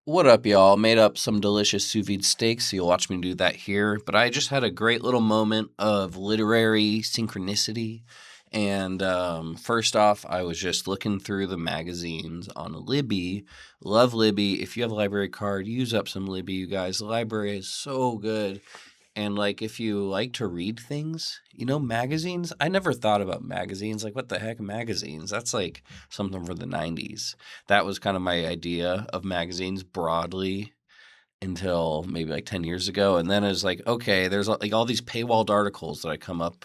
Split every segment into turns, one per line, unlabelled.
What up, y'all? Made up some delicious sous vide steaks, so you'll watch me do that here. But I just had a great little moment of literary synchronicity. And first off, I was just looking through the magazines on Libby. Love Libby. If you have a library card, use up some Libby, you guys. The library is so good. And like, if you like to read things, magazines. I never thought about magazines. Like, what the heck, magazines? That's like something for the 90s. That was kind of my idea of magazines broadly until maybe like 10 years ago. And then it was like, okay, there's like all these paywalled articles that I come up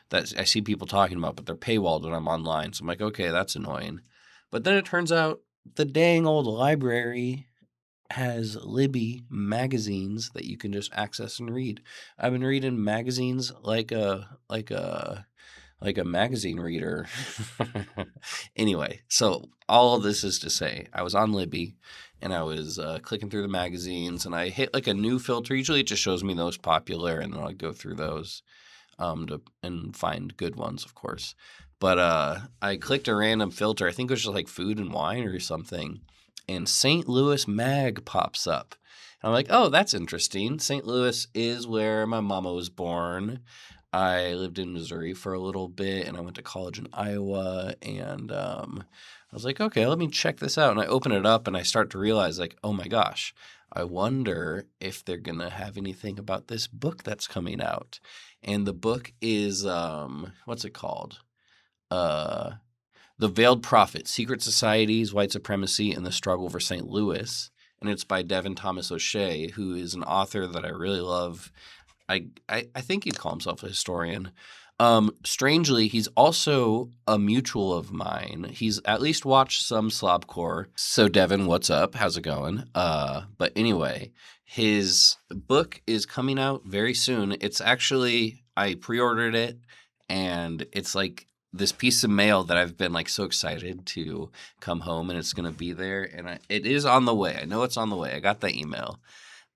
that I see people talking about, but they're paywalled when I'm online. So I'm like, okay, that's annoying. But then it turns out the dang old library has Libby magazines that you can just access and read. I've been reading magazines like a magazine reader. Anyway, so all of this is to say, I was on Libby and I was clicking through the magazines and I hit like a new filter. Usually it just shows me those popular and then I'll go through those and find good ones, of course. But I clicked a random filter. I think it was just like food and wine or something. And St. Louis Mag pops up. And I'm like, oh, that's interesting. St. Louis is where my mama was born. I lived in Missouri for a little bit, and I went to college in Iowa. And I was like, okay, let me check this out. And I open it up, and I start to realize, like, oh my gosh, I wonder if they're going to have anything about this book that's coming out. And the book is, what's it called? The Veiled Prophet, Secret Societies, White Supremacy, and the Struggle for St. Louis. And it's by Devin Thomas O'Shea, who is an author that I really love. I think he'd call himself a historian. Strangely, he's also a mutual of mine. He's at least watched some Slobcore. So, Devin, what's up? How's it going? But anyway, his book is coming out very soon. It's actually, I pre-ordered it, and it's like this piece of mail that I've been like so excited to come home, and it's going to be there. And it is on the way. I know it's on the way. I got the email,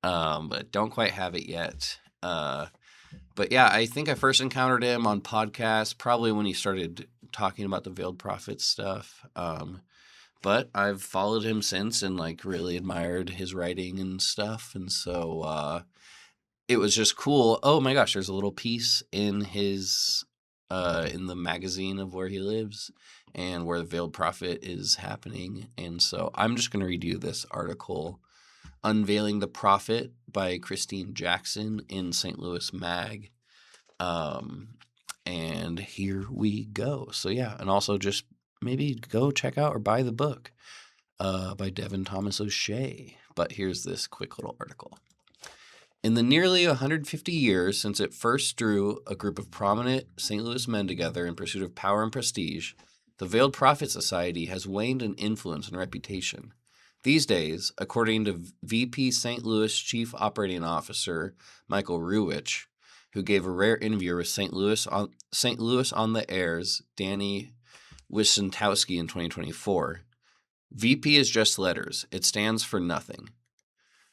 but don't quite have it yet. But yeah, I think I first encountered him on podcasts, probably when he started talking about the Veiled Prophet stuff. But I've followed him since and like really admired his writing and stuff. And so it was just cool. Oh my gosh, there's a little piece in his in the magazine of where he lives and where the Veiled Prophet is happening. And so I'm just going to read you this article, Unveiling the Prophet by Christine Jackson in St. Louis Mag. And here we go. So yeah, and also just maybe go check out or buy the book by Devin Thomas O'Shea. But here's this quick little article. In the nearly 150 years since it first drew a group of prominent St. Louis men together in pursuit of power and prestige, the Veiled Prophet Society has waned in influence and reputation. These days, according to VP St. Louis Chief Operating Officer Michael Ruwich, who gave a rare interview with St. Louis on the Air's Danny Wicentowski in 2024, VP is just letters. It stands for nothing.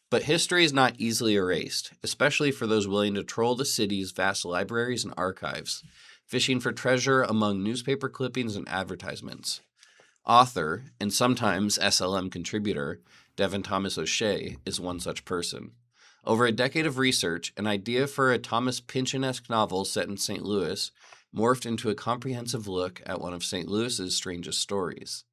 But history is not easily erased, especially for those willing to troll the city's vast libraries and archives, fishing for treasure among newspaper clippings and advertisements. Author, and sometimes SLM contributor, Devin Thomas O'Shea is one such person. Over a decade of research, an idea for a Thomas Pynchon-esque novel set in St. Louis morphed into a comprehensive look at one of St. Louis's strangest stories.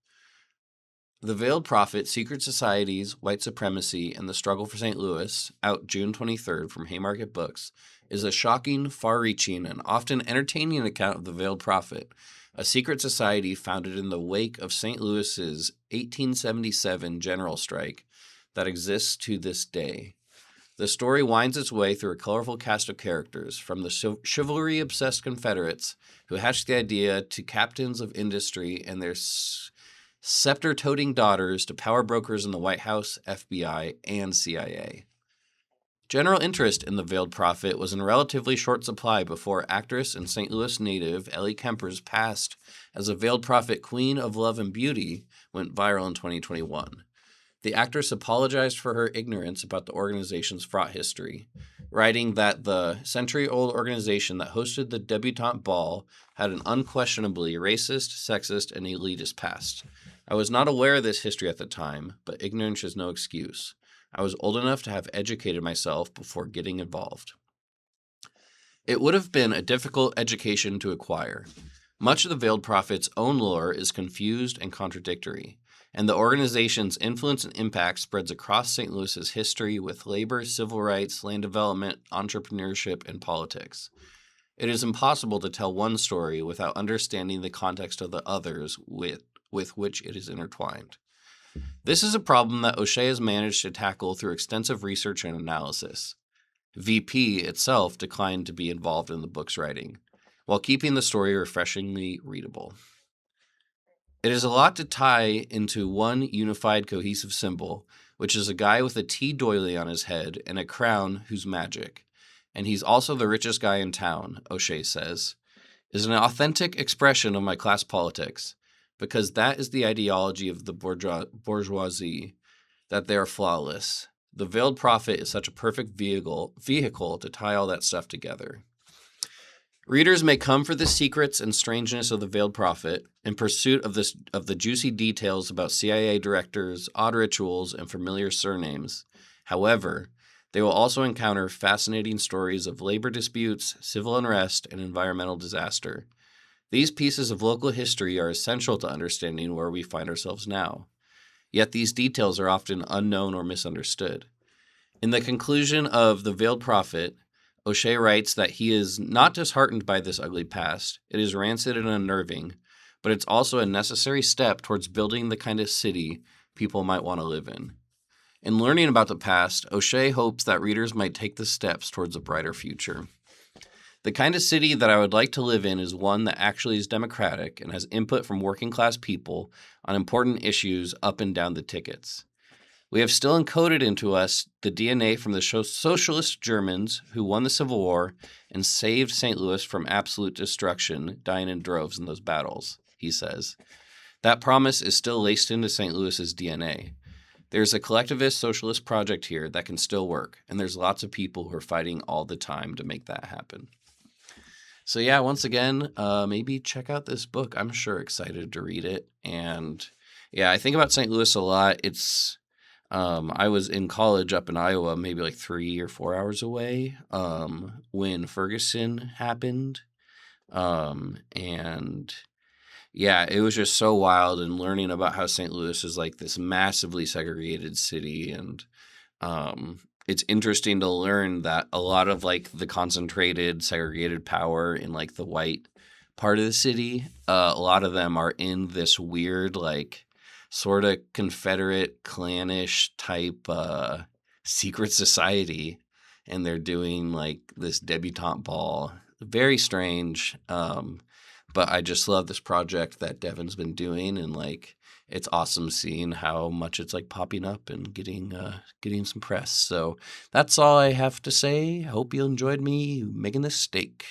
The Veiled Prophet, Secret Societies, White Supremacy, and the Struggle for St. Louis, out June 23rd from Haymarket Books, is a shocking, far-reaching, and often entertaining account of the Veiled Prophet, a secret society founded in the wake of St. Louis's 1877 general strike that exists to this day. The story winds its way through a colorful cast of characters, from the chivalry-obsessed Confederates who hatched the idea to captains of industry and their scepter-toting daughters to power brokers in the White House, FBI, and CIA. General interest in the Veiled Prophet was in relatively short supply before actress and St. Louis native Ellie Kemper's past as a Veiled Prophet Queen of Love and Beauty went viral in 2021. The actress apologized for her ignorance about the organization's fraught history, writing that the century-old organization that hosted the debutante ball had an unquestionably racist, sexist, and elitist past. I was not aware of this history at the time, but ignorance is no excuse. I was old enough to have educated myself before getting involved. It would have been a difficult education to acquire. Much of the Veiled Prophet's own lore is confused and contradictory, and the organization's influence and impact spreads across St. Louis's history with labor, civil rights, land development, entrepreneurship, and politics. It is impossible to tell one story without understanding the context of the others with which it is intertwined. This is a problem that O'Shea has managed to tackle through extensive research and analysis. VP itself declined to be involved in the book's writing, while keeping the story refreshingly readable. It is a lot to tie into one unified, cohesive symbol, which is a guy with a tea doily on his head and a crown who's magic. And he's also the richest guy in town, O'Shea says, is an authentic expression of my class politics, because that is the ideology of the bourgeoisie, that they are flawless. The Veiled Prophet is such a perfect vehicle to tie all that stuff together. Readers may come for the secrets and strangeness of the Veiled Prophet in pursuit of the juicy details about CIA directors, odd rituals, and familiar surnames. However, they will also encounter fascinating stories of labor disputes, civil unrest, and environmental disaster. These pieces of local history are essential to understanding where we find ourselves now. Yet these details are often unknown or misunderstood. In the conclusion of The Veiled Prophet, O'Shea writes that he is not disheartened by this ugly past. It is rancid and unnerving, but it's also a necessary step towards building the kind of city people might want to live in. In learning about the past, O'Shea hopes that readers might take the steps towards a brighter future. The kind of city that I would like to live in is one that actually is democratic and has input from working class people on important issues up and down the tickets. We have still encoded into us the DNA from the socialist Germans who won the Civil War and saved St. Louis from absolute destruction, dying in droves in those battles, he says. That promise is still laced into St. Louis's DNA. There's a collectivist socialist project here that can still work, and there's lots of people who are fighting all the time to make that happen. So yeah, once again, maybe check out this book. I'm sure excited to read it. And yeah, I think about St. Louis a lot. It's I was in college up in Iowa, maybe like 3 or 4 hours away when Ferguson happened. And yeah, it was just so wild, and learning about how St. Louis is like this massively segregated city. And it's interesting to learn that a lot of like the concentrated segregated power in like the white part of the city, a lot of them are in this weird like sort of Confederate clannish type secret society, and they're doing like this debutante ball. Very strange. But I just love this project that Devin's been doing, and like it's awesome seeing how much it's like popping up and getting some press. So that's all I have to say. Hope you enjoyed me making this steak.